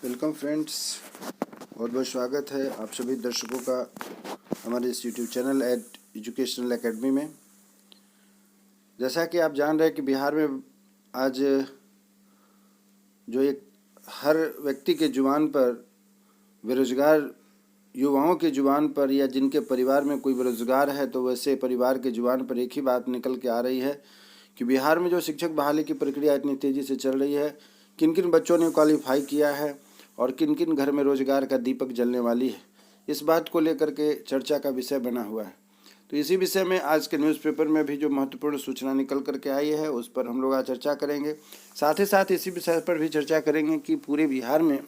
Welcome friends, बहुत बहुत स्वागत है आप सभी दर्शकों का हमारे इस यूट्यूब चैनल एजुकेशनल एकेडमी में। जैसा कि आप जान रहे हैं कि बिहार में आज जो एक हर व्यक्ति के जुबान पर बेरोजगार युवाओं के जुबान पर या जिनके परिवार में कोई बेरोजगार है तो वैसे परिवार के जुबान पर एक ही बात निकल के आ रही है कि बिहार में जो शिक्षक बहाली की प्रक्रिया इतनी तेज़ी से चल रही है, किन किन बच्चों ने क्वालिफाई किया है और किन किन घर में रोजगार का दीपक जलने वाली है, इस बात को लेकर के चर्चा का विषय बना हुआ है। तो इसी विषय में आज के न्यूज़पेपर में भी जो महत्वपूर्ण सूचना निकल करके आई है उस पर हम लोग आज चर्चा करेंगे। साथ ही साथ इसी विषय पर भी चर्चा करेंगे कि पूरे बिहार में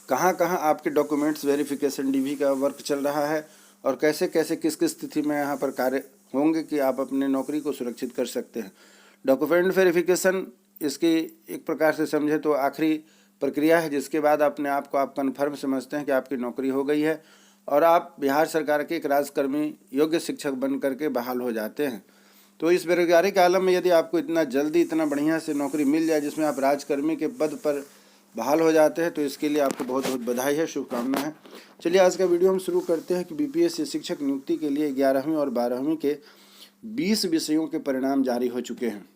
कहाँ कहाँ आपके डॉक्यूमेंट्स वेरिफिकेशन डीवी का वर्क चल रहा है और कैसे कैसे किस किस स्थिति में यहाँ पर कार्य होंगे कि आप अपने नौकरी को सुरक्षित कर सकते हैं। डॉक्यूमेंट वेरिफिकेशन इसकी एक प्रकार से समझे तो आखिरी प्रक्रिया है जिसके बाद अपने आप को आप कन्फर्म समझते हैं कि आपकी नौकरी हो गई है और आप बिहार सरकार के एक राजकर्मी योग्य शिक्षक बन करके बहाल हो जाते हैं। तो इस बेरोजगारी के आलम में यदि आपको इतना जल्दी इतना बढ़िया से नौकरी मिल जाए जिसमें आप राजकर्मी के पद पर बहाल हो जाते हैं तो इसके लिए आपको बहुत बहुत बधाई है, शुभकामना है। चलिए आज का वीडियो हम शुरू करते हैं कि बीपीएससी शिक्षक नियुक्ति के लिए 11वीं और 12वीं के 20 विषयों के परिणाम जारी हो चुके हैं।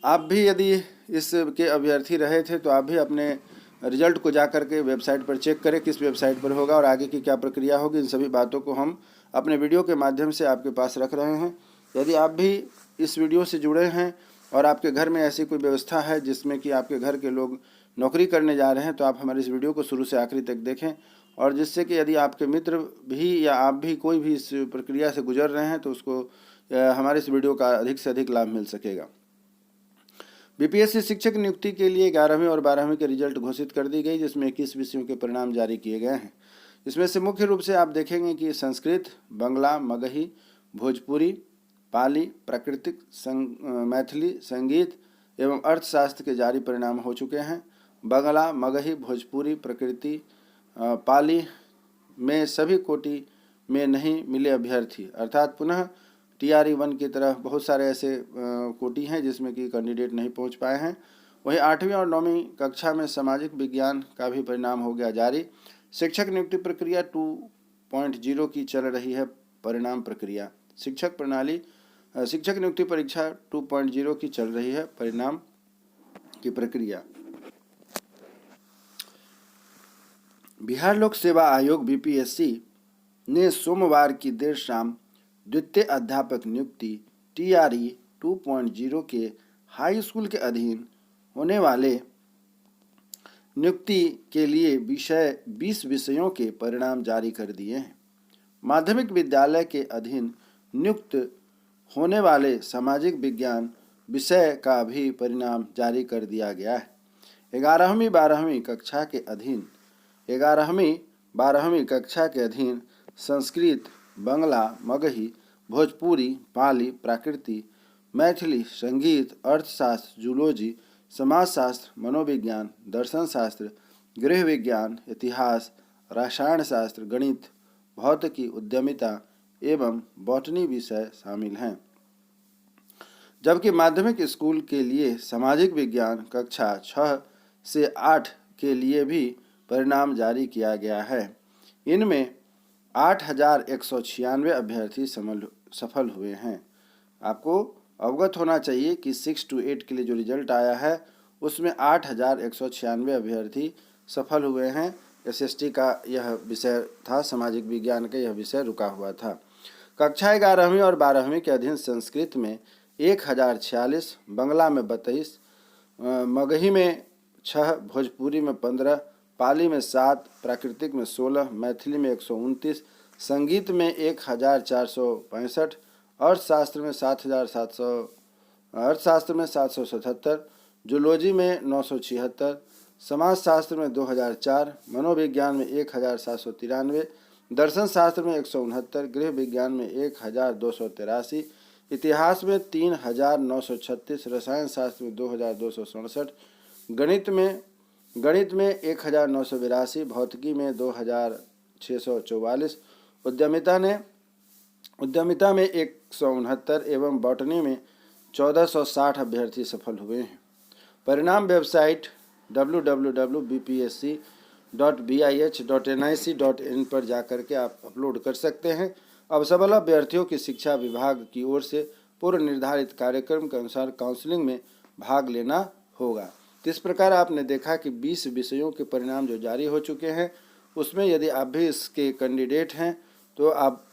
आप भी यदि इसके अभ्यर्थी रहे थे तो आप भी अपने रिजल्ट को जा करके वेबसाइट पर चेक करें किस वेबसाइट पर होगा और आगे की क्या प्रक्रिया होगी। इन सभी बातों को हम अपने वीडियो के माध्यम से आपके पास रख रहे हैं। यदि आप भी इस वीडियो से जुड़े हैं और आपके घर में ऐसी कोई व्यवस्था है जिसमें कि आपके घर के लोग नौकरी करने जा रहे हैं तो आप हमारे इस वीडियो को शुरू से आखिरी तक देखें और जिससे कि यदि आपके मित्र भी या आप भी कोई भी इस प्रक्रिया से गुजर रहे हैं तो उसको हमारे इस वीडियो का अधिक से अधिक लाभ मिल सकेगा। बीपीएससी शिक्षक नियुक्ति के लिए 11वीं और 12वीं के रिजल्ट घोषित कर दी गई जिसमें 21 विषयों के परिणाम जारी किए गए हैं। इसमें से मुख्य रूप से आप देखेंगे कि संस्कृत, बांग्ला, मगही, भोजपुरी, पाली, प्राकृतिक, मैथिली, संगीत एवं अर्थशास्त्र के जारी परिणाम हो चुके हैं। बांग्ला, मगही, भोजपुरी, प्रकृति, पाली में सभी कोटि में नहीं मिले अभ्यर्थी, अर्थात पुनः TRE 1 की तरह बहुत सारे ऐसे कोटि हैं जिसमें कि कैंडिडेट नहीं पहुंच पाए हैं। वहीं 8वीं और 9वीं कक्षा में सामाजिक विज्ञान का भी परिणाम हो गया जारी। शिक्षक नियुक्ति प्रक्रिया 2.0 की चल रही है परिणाम प्रक्रिया। शिक्षक नियुक्ति परीक्षा 2.0 की चल रही है परिणाम की प्रक्रिया। बिहार लोक सेवा आयोग BPSC ने सोमवार की देर शाम द्वितीय अध्यापक नियुक्ति TRE 2.0 के हाई स्कूल के अधीन होने वाले नियुक्ति के लिए 20 विषयों के परिणाम जारी कर दिए हैं। माध्यमिक विद्यालय के अधीन नियुक्त होने वाले सामाजिक विज्ञान विषय का भी परिणाम जारी कर दिया गया है। 11वीं 12वीं कक्षा के अधीन संस्कृत, बांग्ला, मगही, भोजपुरी, पाली, प्राकृति, मैथिली, संगीत, अर्थशास्त्र, जूलॉजी, समाजशास्त्र, मनोविज्ञान, दर्शन शास्त्र, गृह विज्ञान, इतिहास, रसायन शास्त्र, गणित, भौतिकी, उद्यमिता एवं बॉटनी विषय शामिल हैं। जबकि माध्यमिक स्कूल के लिए सामाजिक विज्ञान कक्षा 6 से 8 के लिए भी परिणाम जारी किया गया है। इनमें 8,196 अभ्यर्थी सफल हुए हैं। आपको अवगत होना चाहिए कि 6 to 8 के लिए जो रिजल्ट आया है उसमें 8,196 अभ्यर्थी सफल हुए हैं। SST का यह विषय था, सामाजिक विज्ञान का यह विषय रुका हुआ था। कक्षा 11वीं और 12वीं के अधीन संस्कृत में 1,046, बांग्ला में 32, मगही में 6, भोजपुरी में 15, पाली में 7, प्राकृतिक में 16, मैथिली में 129, संगीत में 1,465, अर्थशास्त्र में 777, जूलॉजी में 976, समाजशास्त्र में 2004, मनोविज्ञान में 1,793, दर्शन शास्त्र में 169, गृह विज्ञान में 1,283, इतिहास में 3,936, रसायन शास्त्र में 2,267, गणित में 1,982, भौतिकी में 2,644, उद्यमिता में 169 एवं बॉटनी में 1,460 अभ्यर्थी सफल हुए हैं। परिणाम वेबसाइट www.bpsc.bih.nic.in पर जाकर के आप अपलोड कर सकते हैं। अब सफल अभ्यर्थियों की शिक्षा विभाग की ओर से पूर्व निर्धारित कार्यक्रम के अनुसार काउंसलिंग में भाग लेना होगा। तो इस प्रकार आपने देखा कि 20 विषयों के परिणाम जो जारी हो चुके हैं, उसमें यदि आप भी इसके कैंडिडेट हैं तो आप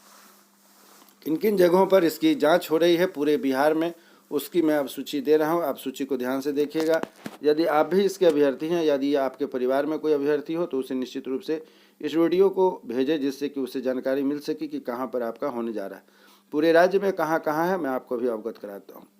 किन किन जगहों पर इसकी जांच हो रही है पूरे बिहार में, उसकी मैं अब सूची दे रहा हूं। आप सूची को ध्यान से देखिएगा। यदि आप भी इसके अभ्यर्थी हैं, यदि आपके परिवार में कोई अभ्यर्थी हो तो उसे निश्चित रूप से इस वीडियो को भेजें, जिससे कि उसे जानकारी मिल सके कि कहां पर आपका होने जा रहा है। पूरे राज्य में कहां कहां है मैं आपको भी अवगत कराता हूं।